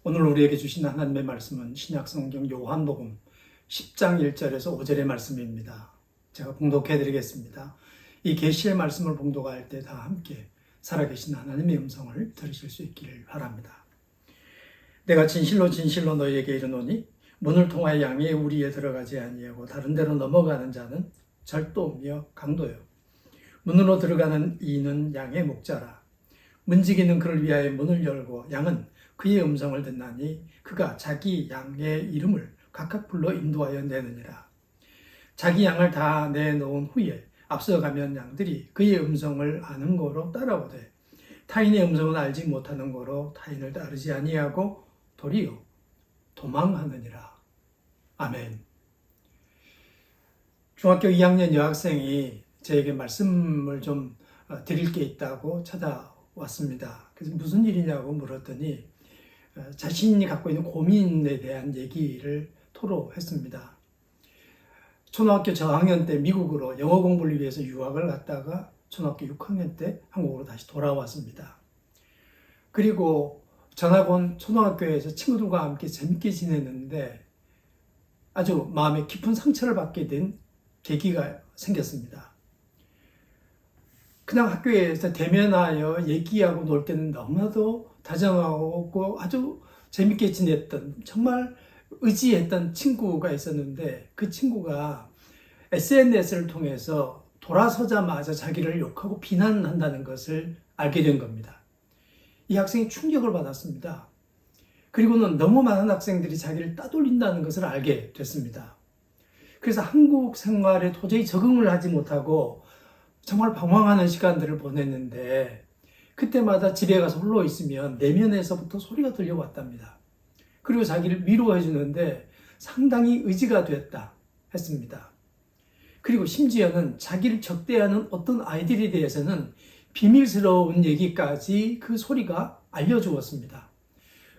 오늘 우리에게 주신 하나님의 말씀은 신약성경 요한복음 10장 1절에서 5절의 말씀입니다. 제가 봉독해 드리겠습니다. 이 계시의 말씀을 봉독할 때 다 함께 살아계신 하나님의 음성을 들으실 수 있기를 바랍니다. 내가 진실로 진실로 너희에게 이르노니 문을 통하여 양의 우리에 들어가지 아니하고 다른 데로 넘어가는 자는 절도며 강도요. 문으로 들어가는 이는 양의 목자라. 문지기는 그를 위하여 문을 열고 양은 그의 음성을 듣나니 그가 자기 양의 이름을 각각 불러 인도하여 내느니라. 자기 양을 다 내놓은 후에 앞서가면 양들이 그의 음성을 아는 거로 따라오되 타인의 음성은 알지 못하는 거로 타인을 따르지 아니하고 도리어 도망하느니라. 아멘. 중학교 2학년 여학생이 저에게 말씀을 좀 드릴 게 있다고 찾아왔습니다. 그래서 무슨 일이냐고 물었더니 자신이 갖고 있는 고민에 대한 얘기를 토로했습니다. 초등학교 저학년 때 미국으로 영어 공부를 위해서 유학을 갔다가 초등학교 6학년 때 한국으로 다시 돌아왔습니다. 그리고 전학 온 초등학교에서 친구들과 함께 재밌게 지냈는데 아주 마음에 깊은 상처를 받게 된 계기가 생겼습니다. 그냥 학교에서 대면하여 얘기하고 놀 때는 너무나도 다정하고 아주 재밌게 지냈던, 정말 의지했던 친구가 있었는데 그 친구가 SNS를 통해서 돌아서자마자 자기를 욕하고 비난한다는 것을 알게 된 겁니다. 이 학생이 충격을 받았습니다. 그리고는 너무 많은 학생들이 자기를 따돌린다는 것을 알게 됐습니다. 그래서 한국 생활에 도저히 적응을 하지 못하고 정말 방황하는 시간들을 보냈는데 그때마다 집에 가서 홀로 있으면 내면에서부터 소리가 들려왔답니다. 그리고 자기를 위로해 주는데 상당히 의지가 됐다 했습니다. 그리고 심지어는 자기를 적대하는 어떤 아이들에 대해서는 비밀스러운 얘기까지 그 소리가 알려주었습니다.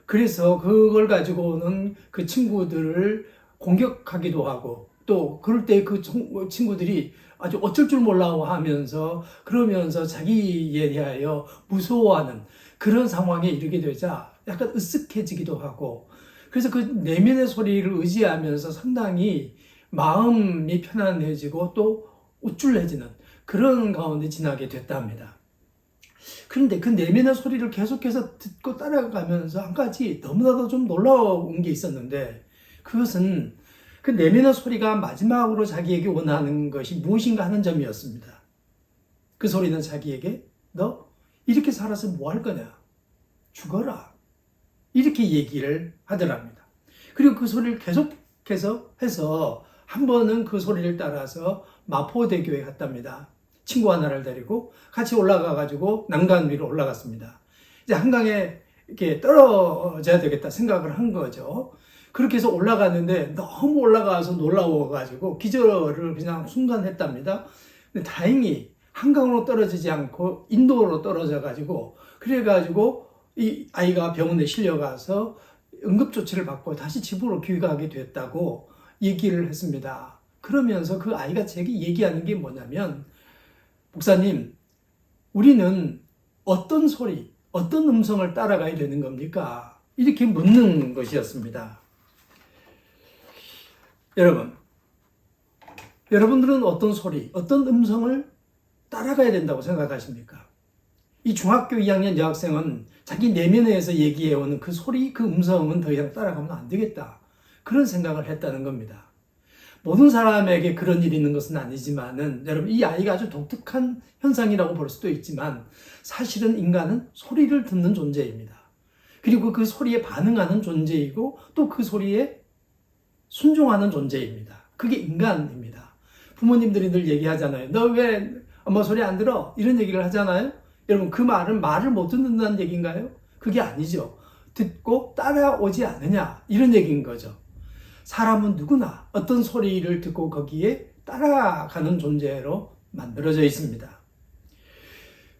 그래서 그걸 가지고는 그 친구들을 공격하기도 하고 또 그럴 때 그 친구들이 아주 어쩔 줄 몰라 하면서 그러면서 자기에 대하여 무서워하는 그런 상황에 이르게 되자 약간 으쓱해지기도 하고 그래서 그 내면의 소리를 의지하면서 상당히 마음이 편안해지고 또 우쭐해지는 그런 가운데 지나게 됐답니다. 그런데 그 내면의 소리를 계속해서 듣고 따라가면서 한 가지 너무나도 좀 놀라운 게 있었는데 그것은 그 내면의 소리가 마지막으로 자기에게 원하는 것이 무엇인가 하는 점이었습니다. 그 소리는 자기에게 너 이렇게 살아서 뭐 할 거냐? 죽어라. 이렇게 얘기를 하더랍니다. 그리고 그 소리를 계속해서 해서 한 번은 그 소리를 따라서 마포대교에 갔답니다. 친구 하나를 데리고 같이 올라가가지고 난간 위로 올라갔습니다. 이제 한강에 이렇게 떨어져야 되겠다 생각을 한 거죠. 그렇게 해서 올라갔는데 너무 올라가서 놀라워가지고 기절을 그냥 순간 했답니다. 근데 다행히 한강으로 떨어지지 않고 인도로 떨어져가지고 그래가지고 이 아이가 병원에 실려가서 응급조치를 받고 다시 집으로 귀가하게 됐다고 얘기를 했습니다. 그러면서 그 아이가 제게 얘기하는 게 뭐냐면 목사님, 우리는 어떤 소리, 어떤 음성을 따라가야 되는 겁니까? 이렇게 묻는 것이었습니다. 여러분들은 어떤 소리, 어떤 음성을 따라가야 된다고 생각하십니까? 이 중학교 2학년 여학생은 자기 내면에서 얘기해오는 그 소리, 그 음성은 더 이상 따라가면 안 되겠다. 그런 생각을 했다는 겁니다. 모든 사람에게 그런 일이 있는 것은 아니지만은 여러분 이 아이가 아주 독특한 현상이라고 볼 수도 있지만 사실은 인간은 소리를 듣는 존재입니다. 그리고 그 소리에 반응하는 존재이고 또 그 소리에 순종하는 존재입니다. 그게 인간입니다. 부모님들이 늘 얘기하잖아요. 너 왜 엄마 소리 안 들어? 이런 얘기를 하잖아요. 여러분 그 말은 말을 못 듣는다는 얘기인가요? 그게 아니죠. 듣고 따라오지 않느냐 이런 얘기인 거죠. 사람은 누구나 어떤 소리를 듣고 거기에 따라가는 존재로 만들어져 있습니다.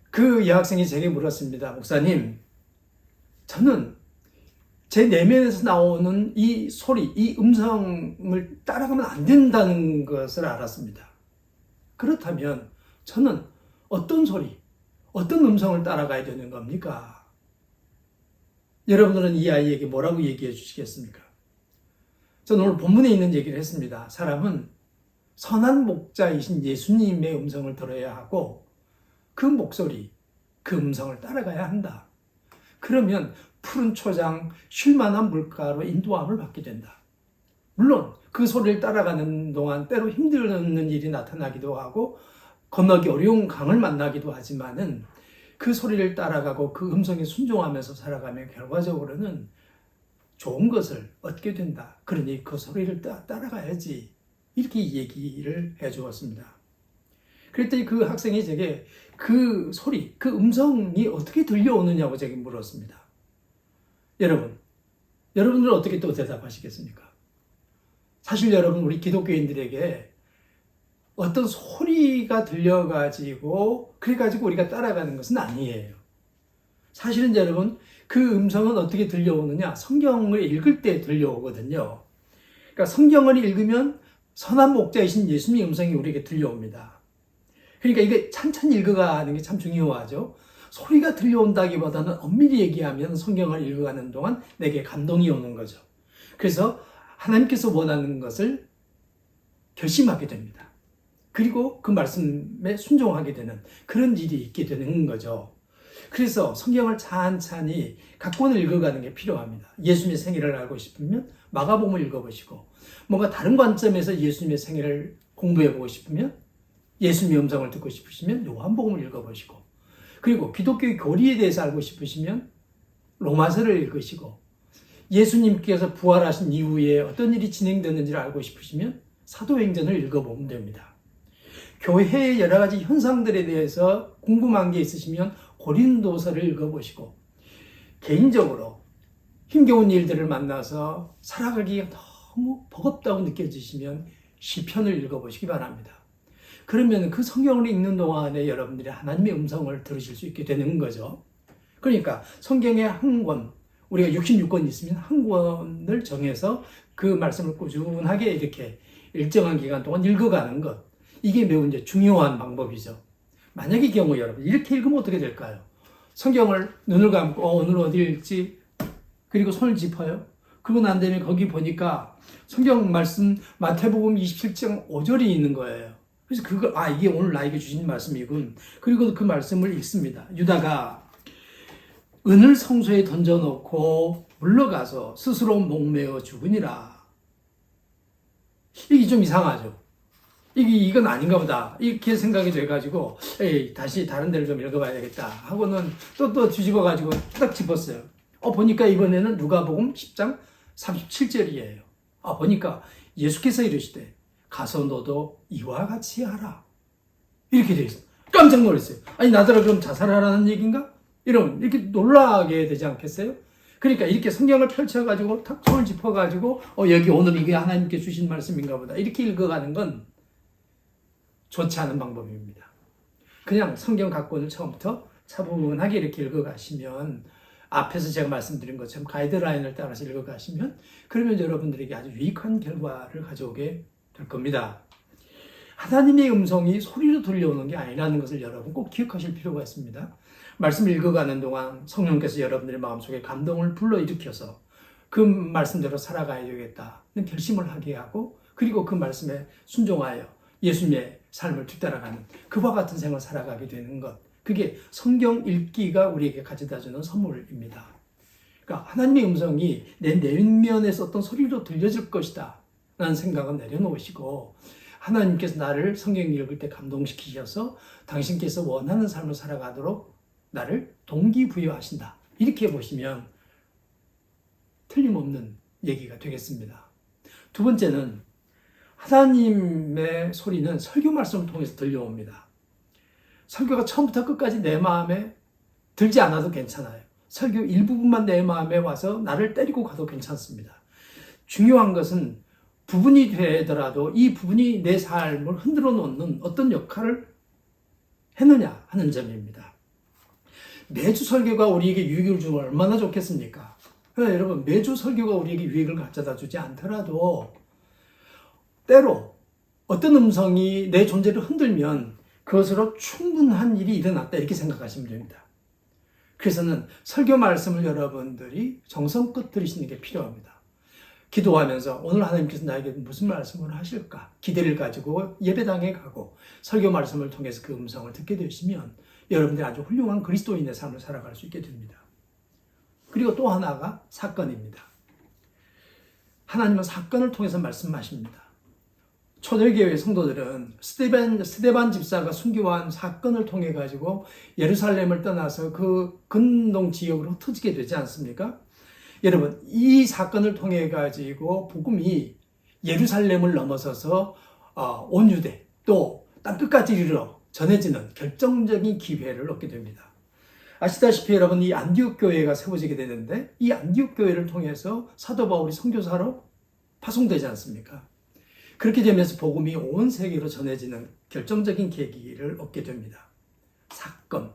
그 여학생이 제게 물었습니다. 목사님, 저는 제 내면에서 나오는 이 소리, 이 음성을 따라가면 안 된다는 것을 알았습니다. 그렇다면 저는 어떤 소리, 어떤 음성을 따라가야 되는 겁니까? 여러분들은 이 아이에게 뭐라고 얘기해 주시겠습니까? 저는 오늘 본문에 있는 얘기를 했습니다. 사람은 선한 목자이신 예수님의 음성을 들어야 하고 그 목소리, 그 음성을 따라가야 한다. 그러면 푸른 초장, 쉴만한 물가로 인도함을 받게 된다. 물론 그 소리를 따라가는 동안 때로 힘들는 일이 나타나기도 하고 건너기 어려운 강을 만나기도 하지만은 그 소리를 따라가고 그 음성에 순종하면서 살아가면 결과적으로는 좋은 것을 얻게 된다. 그러니 그 소리를 따라가야지. 이렇게 얘기를 해 주었습니다. 그랬더니 그 학생이 제게 그 소리, 그 음성이 어떻게 들려오느냐고 제게 물었습니다. 여러분들은 어떻게 또 대답하시겠습니까? 사실 여러분, 우리 기독교인들에게 어떤 소리가 들려가지고 그래가지고 우리가 따라가는 것은 아니에요. 사실은 여러분, 그 음성은 어떻게 들려오느냐? 성경을 읽을 때 들려오거든요. 그러니까 성경을 읽으면 선한 목자이신 예수님의 음성이 우리에게 들려옵니다. 그러니까 이게 찬찬히 읽어가는 게 참 중요하죠. 소리가 들려온다기보다는 엄밀히 얘기하면 성경을 읽어가는 동안 내게 감동이 오는 거죠. 그래서 하나님께서 원하는 것을 결심하게 됩니다. 그리고 그 말씀에 순종하게 되는 그런 일이 있게 되는 거죠. 그래서 성경을 찬찬히 각권을 읽어가는 게 필요합니다. 예수님의 생애를 알고 싶으면 마가복음을 읽어보시고, 뭔가 다른 관점에서 예수님의 생애를 공부해보고 싶으면, 예수님의 음성을 듣고 싶으시면 요한복음을 읽어보시고, 그리고 기독교의 교리에 대해서 알고 싶으시면 로마서를 읽으시고, 예수님께서 부활하신 이후에 어떤 일이 진행되는지를 알고 싶으시면 사도행전을 읽어보면 됩니다. 교회의 여러 가지 현상들에 대해서 궁금한 게 있으시면 고린도서를 읽어보시고, 개인적으로 힘겨운 일들을 만나서 살아가기가 너무 버겁다고 느껴지시면 시편을 읽어보시기 바랍니다. 그러면 그 성경을 읽는 동안에 여러분들이 하나님의 음성을 들으실 수 있게 되는 거죠. 그러니까 성경에 한 권, 우리가 66권 있으면 한 권을 정해서 그 말씀을 꾸준하게 이렇게 일정한 기간 동안 읽어가는 것, 이게 매우 이제 중요한 방법이죠. 만약의 경우 여러분, 이렇게 읽으면 어떻게 될까요? 성경을 눈을 감고 오늘 어디 읽지? 그리고 손을 짚어요. 그러고 난 다음에 거기 보니까 성경 말씀 마태복음 27장 5절이 있는 거예요. 그래서 이게 오늘 나에게 주신 말씀이군. 그리고 그 말씀을 읽습니다. 유다가 은을 성소에 던져놓고 물러가서 스스로 목매어 죽으니라. 이게 좀 이상하죠. 이건 아닌가 보다. 이렇게 생각이 돼가지고, 다시 다른 데를 좀 읽어봐야겠다 하고는 또 뒤집어가지고 딱 짚었어요. 보니까 이번에는 누가복음 10장 37절이에요. 보니까 예수께서 이르시되, 가서 너도 이와 같이 하라. 이렇게 되어 있어요. 깜짝 놀랐어요. 나더러 그럼 자살하라는 얘기인가? 이렇게 놀라게 되지 않겠어요? 그러니까 이렇게 성경을 펼쳐가지고 탁 손을 짚어가지고, 여기 오늘 이게 하나님께 주신 말씀인가 보다. 이렇게 읽어가는 건 좋지 않은 방법입니다. 그냥 성경 각본을 처음부터 차분하게 이렇게 읽어가시면, 앞에서 제가 말씀드린 것처럼 가이드라인을 따라서 읽어가시면, 그러면 여러분들에게 아주 유익한 결과를 가져오게 될 겁니다. 하나님의 음성이 소리로 들려오는 게 아니라는 것을 여러분 꼭 기억하실 필요가 있습니다. 말씀을 읽어가는 동안 성령께서 여러분들의 마음속에 감동을 불러일으켜서 그 말씀대로 살아가야 되겠다는 결심을 하게 하고, 그리고 그 말씀에 순종하여 예수님의 삶을 뒤따라가는 그와 같은 생을 살아가게 되는 것, 그게 성경 읽기가 우리에게 가져다주는 선물입니다. 그러니까 하나님의 음성이 내 내면에서 어떤 소리로 들려질 것이다 라는 생각은 내려놓으시고, 하나님께서 나를 성경 읽을 때 감동시키셔서 당신께서 원하는 삶을 살아가도록 나를 동기부여하신다, 이렇게 보시면 틀림없는 얘기가 되겠습니다. 두 번째는, 하나님의 소리는 설교 말씀을 통해서 들려옵니다. 설교가 처음부터 끝까지 내 마음에 들지 않아도 괜찮아요. 설교 일부분만 내 마음에 와서 나를 때리고 가도 괜찮습니다. 중요한 것은 부분이 되더라도 이 부분이 내 삶을 흔들어 놓는 어떤 역할을 했느냐 하는 점입니다. 매주 설교가 우리에게 유익을 주면 얼마나 좋겠습니까? 여러분, 매주 설교가 우리에게 유익을 가져다 주지 않더라도 때로 어떤 음성이 내 존재를 흔들면 그것으로 충분한 일이 일어났다, 이렇게 생각하시면 됩니다. 그래서는 설교 말씀을 여러분들이 정성껏 들으시는 게 필요합니다. 기도하면서 오늘 하나님께서 나에게 무슨 말씀을 하실까 기대를 가지고 예배당에 가고 설교 말씀을 통해서 그 음성을 듣게 되시면 여러분들이 아주 훌륭한 그리스도인의 삶을 살아갈 수 있게 됩니다. 그리고 또 하나가 사건입니다. 하나님은 사건을 통해서 말씀하십니다. 초대교회 성도들은 스데반 집사가 순교한 사건을 통해 가지고 예루살렘을 떠나서 그 근동 지역으로 흩어지게 되지 않습니까? 여러분, 이 사건을 통해 가지고 복음이 예루살렘을 넘어서서 온 유대 또 땅끝까지 이르러 전해지는 결정적인 기회를 얻게 됩니다. 아시다시피 여러분, 이 안디옥 교회가 세워지게 되는데 이 안디옥 교회를 통해서 사도 바울이 선교사로 파송되지 않습니까? 그렇게 되면서 복음이 온 세계로 전해지는 결정적인 계기를 얻게 됩니다. 사건.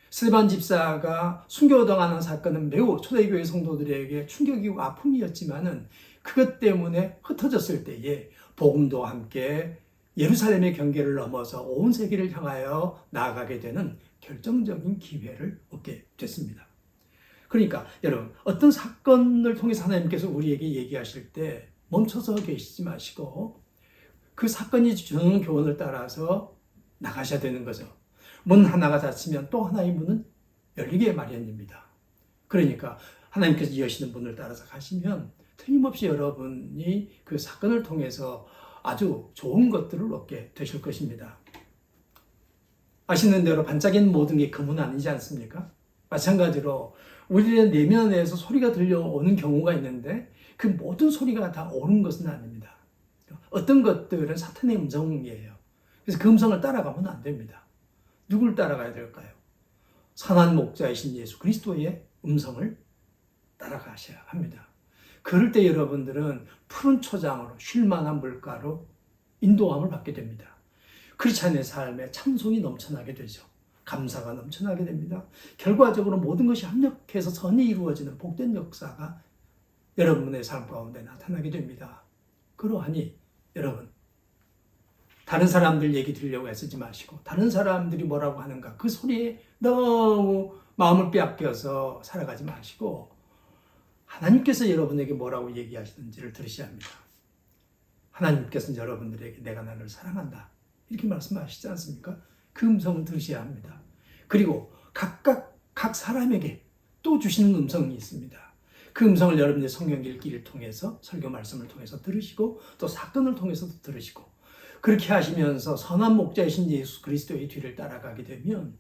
스데반 집사가 순교당하는 사건은 매우 초대교회 성도들에게 충격이고 아픔이었지만은 그것 때문에 흩어졌을 때에 복음도 함께 예루살렘의 경계를 넘어서 온 세계를 향하여 나아가게 되는 결정적인 기회를 얻게 됐습니다. 그러니까 여러분, 어떤 사건을 통해서 하나님께서 우리에게 얘기하실 때 멈춰서 계시지 마시고 그 사건이 주는 교훈을 따라서 나가셔야 되는 거죠. 문 하나가 닫히면 또 하나의 문은 열리게 마련입니다. 그러니까 하나님께서 여시는 문을 따라서 가시면 틀림없이 여러분이 그 사건을 통해서 아주 좋은 것들을 얻게 되실 것입니다. 아시는 대로 반짝이는 모든 게 금은 아니지 않습니까? 마찬가지로 우리의 내면에서 소리가 들려오는 경우가 있는데 그 모든 소리가 다 옳은 것은 아닙니다. 어떤 것들은 사탄의 음성이에요. 그래서 그 음성을 따라가면 안 됩니다. 누굴 따라가야 될까요? 선한 목자이신 예수 그리스도의 음성을 따라가셔야 합니다. 그럴 때 여러분들은 푸른 초장으로 쉴만한 물가로 인도함을 받게 됩니다. 크리스찬의 삶에 찬송이 넘쳐나게 되죠. 감사가 넘쳐나게 됩니다. 결과적으로 모든 것이 합력해서 선이 이루어지는 복된 역사가 여러분의 삶 가운데 나타나게 됩니다. 그러하니 여러분, 다른 사람들 얘기 들으려고 애쓰지 마시고 다른 사람들이 뭐라고 하는가 그 소리에 너무 마음을 빼앗겨서 살아가지 마시고 하나님께서 여러분에게 뭐라고 얘기하시는지를 들으셔야 합니다. 하나님께서는 여러분들에게 내가 너를 사랑한다 이렇게 말씀하시지 않습니까? 그 음성을 들으셔야 합니다. 그리고 각 사람에게 또 주시는 음성이 있습니다. 그 음성을 여러분의 성경 읽기를 통해서 설교 말씀을 통해서 들으시고 또 사건을 통해서도 들으시고 그렇게 하시면서 선한 목자이신 예수 그리스도의 뒤를 따라가게 되면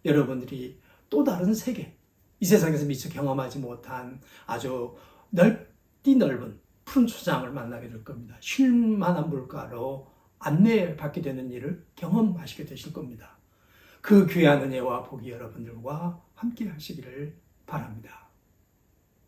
여러분들이 또 다른 세계, 이 세상에서 미처 경험하지 못한 아주 넓디 넓은 푸른 초장을 만나게 될 겁니다. 쉴만한 물가로 안내받게 되는 일을 경험하시게 되실 겁니다. 그 귀한 은혜와 복이 여러분들과 함께 하시기를 바랍니다.